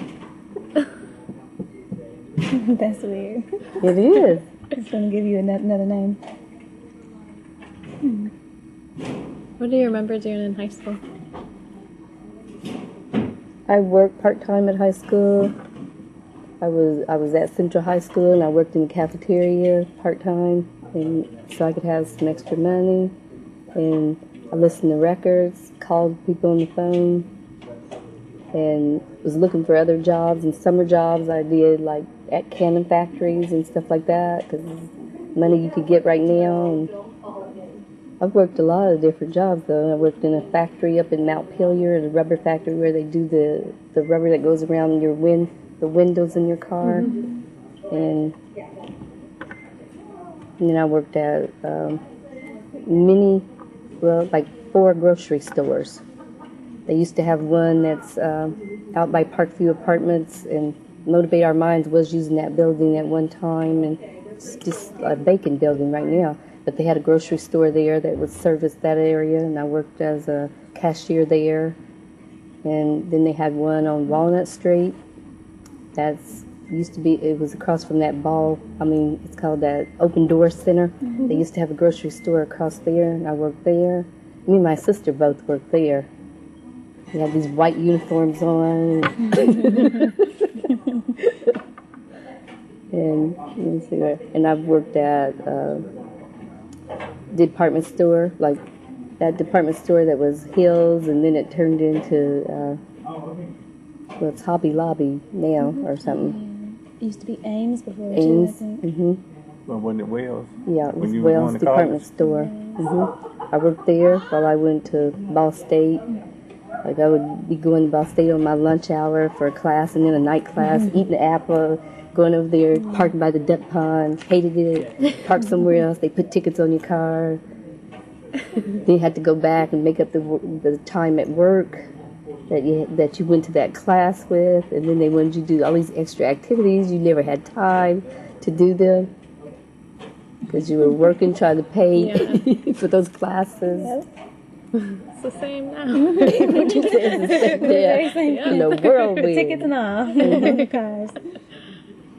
That's weird. It is. It's going to give you another name. What do you remember doing in high school? I worked part-time at high school. I was at Central High School, and I worked in the cafeteria part-time, and so I could have some extra money. And I listened to records, called people on the phone, and was looking for other jobs and summer jobs I did, like at cannon factories and stuff like that, because money you could get right now. And I've worked a lot of different jobs, though. I worked in a factory up in Mount Pelier, a rubber factory where they do the rubber that goes around your the windows in your car. And then I worked at like 4 grocery stores. They used to have one that's out by Parkview Apartments, and Motivate Our Minds was using that building at one time, and it's just a vacant building right now. But they had a grocery store there that would service that area, and I worked as a cashier there. And then they had one on Walnut Street. It was across from that it's called that Open Door Center. They used to have a grocery store across there, and I worked there. Me and my sister both worked there. We had these white uniforms on. And let me see where. And I've worked at department store, like that department store that was Hills, and then it turned into it's Hobby Lobby now or something. It used to be Ames before. Ames. Too, I think. Well, wasn't it Wells? Yeah, it was When you was Wells going to department college? store. I worked there while I went to Ball State. Like I would be going to Ball State on my lunch hour for a class, and then a night class, eating an apple, going over there, parking by the duck pond, hated it, parked somewhere else, they put tickets on your car. Then you had to go back and make up the time at work that you went to that class with, and then they wanted you to do all these extra activities. You never had time to do them because you were working, trying to pay for those classes. Yep. It's the same now. What you say is the same there in the whirlwind. Tickets and all. Cars.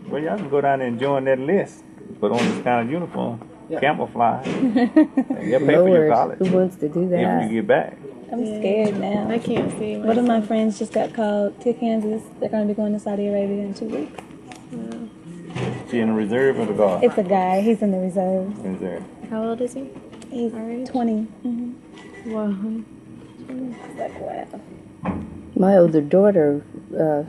Well, y'all can go down there and join that list. Put on this kind of uniform, camouflage. And they'll pay for your Lord, college who wants to do if that? you get back. I'm scared now. I can't see. One of my friends just got called to Kansas. They're going to be going to Saudi Arabia in 2 weeks. She in the reserve or the guard? It's a guy. He's in the reserves. Reserve. How old is he? He's Our age? 20. Wow. It's like, wow. My older daughter,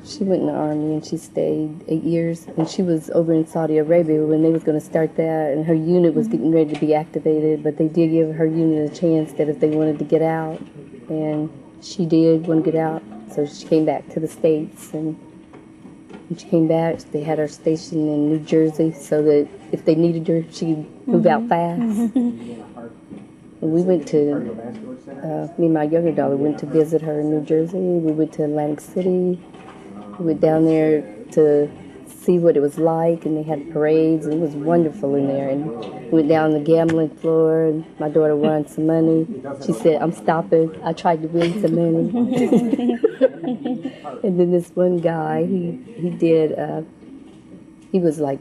she went in the army and she stayed 8 years, and she was over in Saudi Arabia when they was going to start that, and her unit was getting ready to be activated, but they did give her unit a chance that if they wanted to get out, and she did want to get out, so she came back to the States, and when she came back, they had her stationed in New Jersey so that if they needed her, she could move out fast. And we went to, me and my younger daughter went to visit her in New Jersey. We went to Atlantic City. We went down there to see what it was like, and they had parades, and it was wonderful in there. And we went down the gambling floor, and my daughter won some money. She said, "I'm stopping. I tried to win some money." And then this one guy, he was like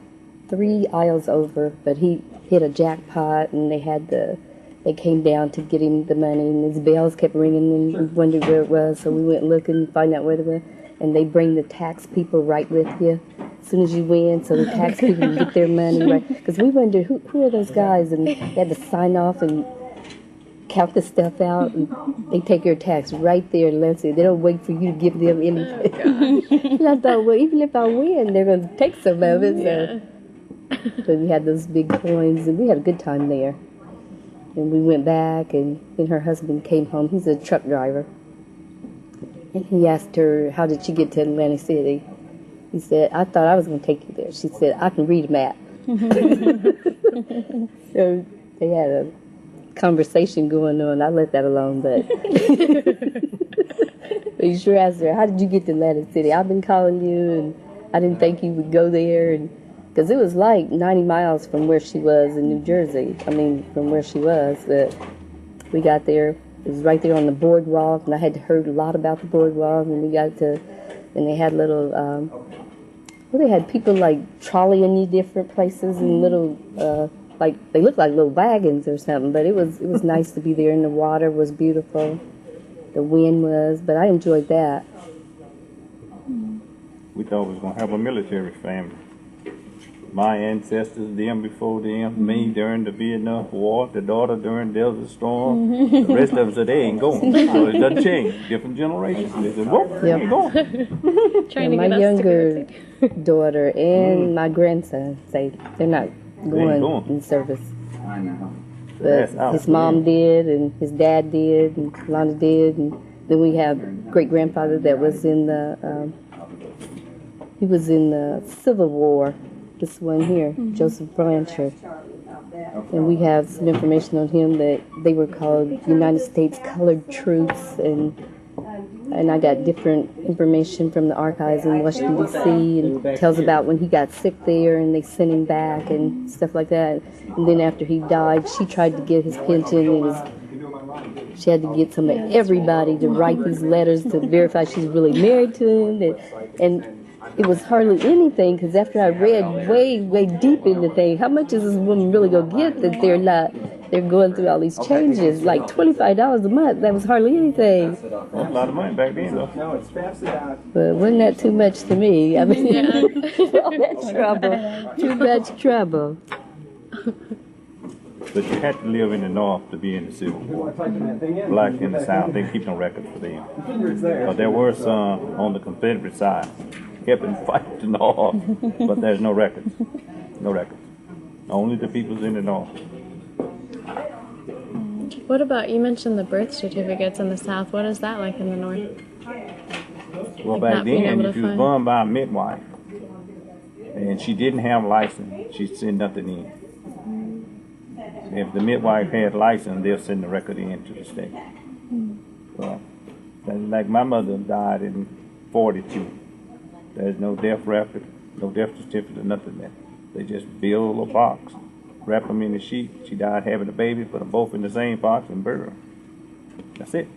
3 aisles over, but he hit a jackpot, and they came down to get him the money, and his bells kept ringing, and we wondered where it was, so we went looking and find out where it was. And they bring the tax people right with you as soon as you win, so the tax people can get their money right. Because we wondered, who are those guys? And they had to sign off and count the stuff out, and they take your tax right there in Muncie. They don't wait for you to give them anything. And I thought, well, even if I win, they're going to take some of it. So we had those big coins, and we had a good time there. And we went back, and then her husband came home. He's a truck driver. And he asked her, how did she get to Atlantic City? He said, I thought I was going to take you there. She said, I can read a map. So they had a conversation going on. I let that alone, but he sure asked her, how did you get to Atlantic City? I've been calling you, and I didn't think you would go there. Because it was like 90 miles from where she was in New Jersey. From where she was. But we got there. It was right there on the boardwalk, and I had heard a lot about the boardwalk, and and they had little, they had people like trolleying you different places, and little, they looked like little wagons or something, but it was nice to be there, and the water was beautiful, the wind was, but I enjoyed that. We thought we was going to have a military family. My ancestors, them before them, me during the Vietnam War, the daughter during Desert Storm. The rest of them said they ain't going. So it doesn't change. Different generations. They said, well, they ain't going. Trying to my get us younger to go. daughter and my grandson say they're not going in service. I know. But his mom did, and his dad did, and Lana did, and then we have great-grandfather that was in he was in the Civil War. This one here, Joseph Blanchard. And we have some information on him that they were called United States Colored Troops, and I got different information from the archives in Washington, D.C., and it tells about when he got sick there and they sent him back and stuff like that. And then after he died, she tried to get his pension. She had to get some of everybody to write these letters to verify she's really married to him. And it was hardly anything, because after I read way deep into things, how much is this woman really going to get that they're going through all these changes, like $25 a month? That was hardly anything. That's a lot of money back then, though. No, it's faster down. But wasn't that too much to me? I mean, all that trouble, too much trouble. But you had to live in the North to be in the Civil War. Black in the South, they keep no records for them. But there were some on the Confederate side. Kept and fight the North, but there's no records. No records. Only the people's in the North. What about, you mentioned the birth certificates in the South. What is that like in the North? Well, Like back not being then, able if to you was find- born by a midwife, and she didn't have a license, she'd send nothing in. If the midwife had a license, they'll send the record in to the state. Well, like my mother died in 42. There's no death record, no death certificate, nothing there. They just build a box, wrap them in a sheet. She died having a baby, put them both in the same box and bury them. That's it.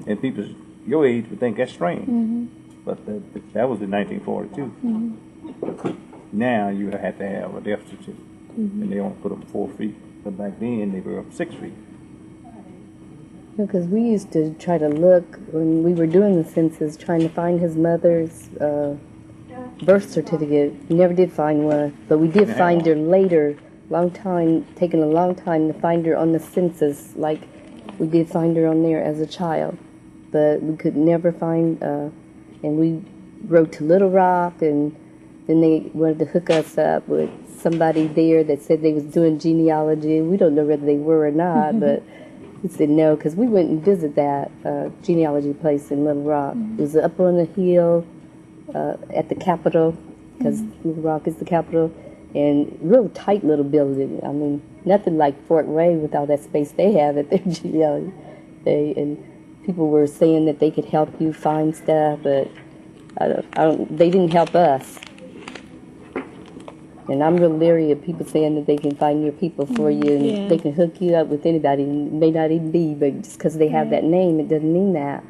And people your age would think that's strange. But that was in 1942. Now you have to have a death certificate. And they only put them 4 feet. But back then they were up 6 feet. Because we used to try to look, when we were doing the census, trying to find his mother's birth certificate. We never did find one, but we did find her later, taking a long time to find her on the census, like we did find her on there as a child. But we could never find, and we wrote to Little Rock, and then they wanted to hook us up with somebody there that said they was doing genealogy. We don't know whether they were or not, but we said no, because we went and visited that genealogy place in Little Rock. It was up on the hill at the Capitol, because Little Rock is the capital, and real tight little building. I mean, nothing like Fort Wayne with all that space they have at their genealogy. And people were saying that they could help you find stuff, but they didn't help us. And I'm real leery of people saying that they can find your people for you and Yeah. they can hook you up with anybody. And it may not even be, but just because they have that name, it doesn't mean that.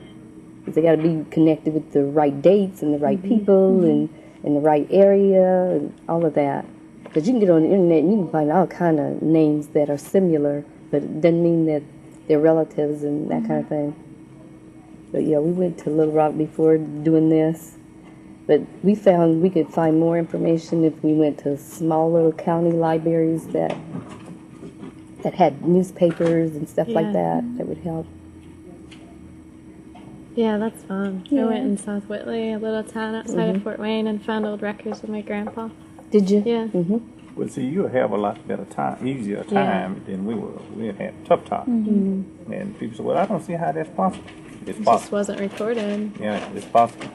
'Cause they got to be connected with the right dates and the right people and the right area and all of that. Because you can get on the internet and you can find all kind of names that are similar, but it doesn't mean that they're relatives and that kind of thing. But yeah, we went to Little Rock before doing this. But we found we could find more information if we went to small little county libraries that had newspapers and stuff like Yeah. that would help. Yeah, that's fun. I Yeah. went in South Whitley, a little town outside of Fort Wayne, and found old records with my grandpa. Did you? Yeah. Mm-hmm. Well, see, you'll have a lot better time, easier time than we will. We had tough time. And people say, well, I don't see how that's possible. It's It just possible. wasn't recorded. Yeah, it's possible.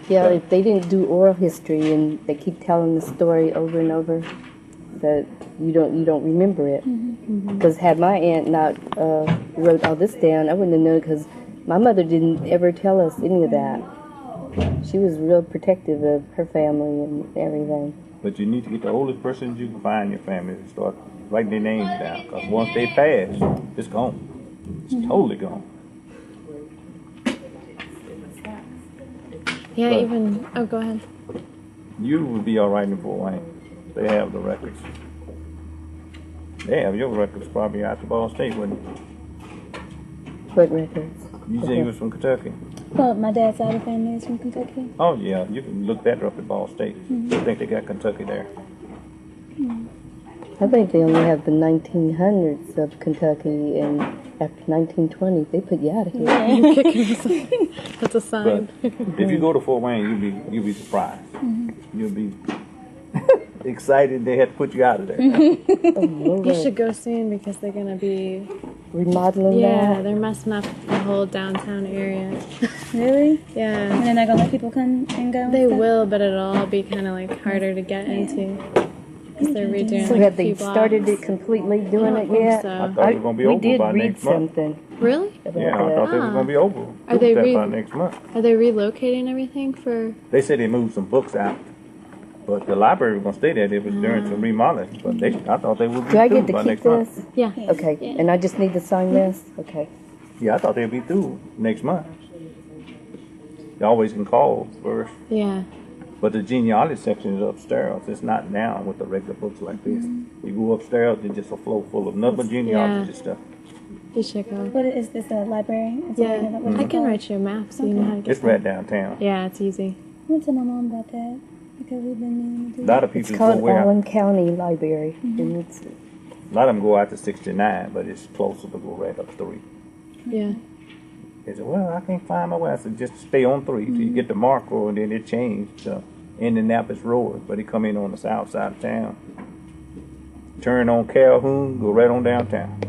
Yeah, But- if they didn't do oral history and they keep telling the story over and over, that you don't remember it. Because had my aunt not wrote all this down, I wouldn't have known. Because my mother didn't ever tell us any of that. She was real protective of her family and everything. But you need to get the oldest persons you can find in your family and start writing their names down. Because once they pass, it's gone. It's totally gone. Yeah, But- even. Oh, go ahead. You would be all right in Fort Wayne. They have the records. They have your records probably out to Ball State, wouldn't you? What records? You say you was from Kentucky. Well, my dad's side of the family is from Kentucky. Oh yeah, you can look that up at Ball State. I think they got Kentucky there. I think they only have the 1900s of Kentucky, and after 1920, they put you out of here. You're kicking us. That's a But sign. if you go to Fort Wayne, you'll be surprised. You'll be excited they had to put you out of there. Oh, Lord. You should go soon because they're gonna be. Remodeling Yeah, that. they're messing up the whole downtown area. Really? Yeah. And they're not gonna let people come and go? and They stuff? will, but it'll all be kind of like harder to get into because they're redoing So like have a they few started blocks. it completely doing I don't it think yet? so. I thought it was gonna be we over did by read next month. something Really? about Yeah, I that. thought they was gonna be over. Are they That re- by next month? Are they relocating everything for? They said they moved some books out, but the library was gonna stay there. They was doing some remodeling, but I thought they would be Do I through get to by keep next month. this? Yeah. Okay, and I just need to sign this? Okay. Yeah, I thought they'd be through next month. You always can call first, Yeah. but the genealogy section is upstairs. It's not down with the regular books like this. You go upstairs, it's just a floor full of nothing but genealogy stuff. You should go. What is this, a library? It's a Yeah. library, what is I it can called? write you a map so you know how to get It's there. right downtown. Yeah, it's easy. I went to my mom about that because we've been meaning to A do lot of It's people called go out. Allen County Library. And it's, A lot of them go out to 69, but it's closer to go right up 3. Yeah. They said, well, I can't find my way. I said, just stay on 3 till you get to Mark Road, and then it changed to Indianapolis Road, but it come in on the south side of town. Turn on Calhoun, go right on downtown.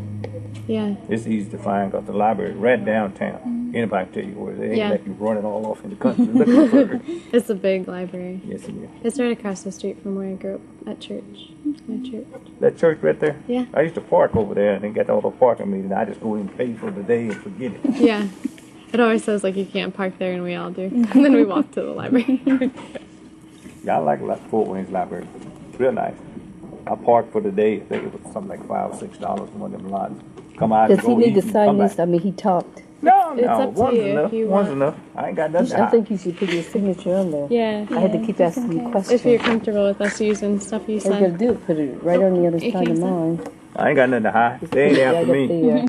Yeah. It's easy to find because the library is right downtown. Anybody can tell you where it is. They ain't Yeah. like you running all off in the country looking for it. It's a big library. Yes, it is. It's right across the street from where I grew up at church. My church. That church right there? Yeah. I used to park over there and they got all the parking meters. I just go in and pay for the day and forget it. Yeah. It always says like you can't park there, and we all do. And then we walk to the library. Yeah, I like Fort Wayne's library. Real nice. I parked for the day. I think it was something like $5 or $6 in one of them lots. Come out does and he go need eat to and sign come this? back. I mean, he talked. No, It's up to one's you enough. if you One's want. enough. I ain't got nothing to I hide. think you should put your signature on there. Yeah. I had to keep asking you questions. If you're comfortable with us using stuff you All you gotta said. do is put it right on the other You side of can't say- mine. I ain't got nothing to hide. They ain't Yeah, after I got me. the,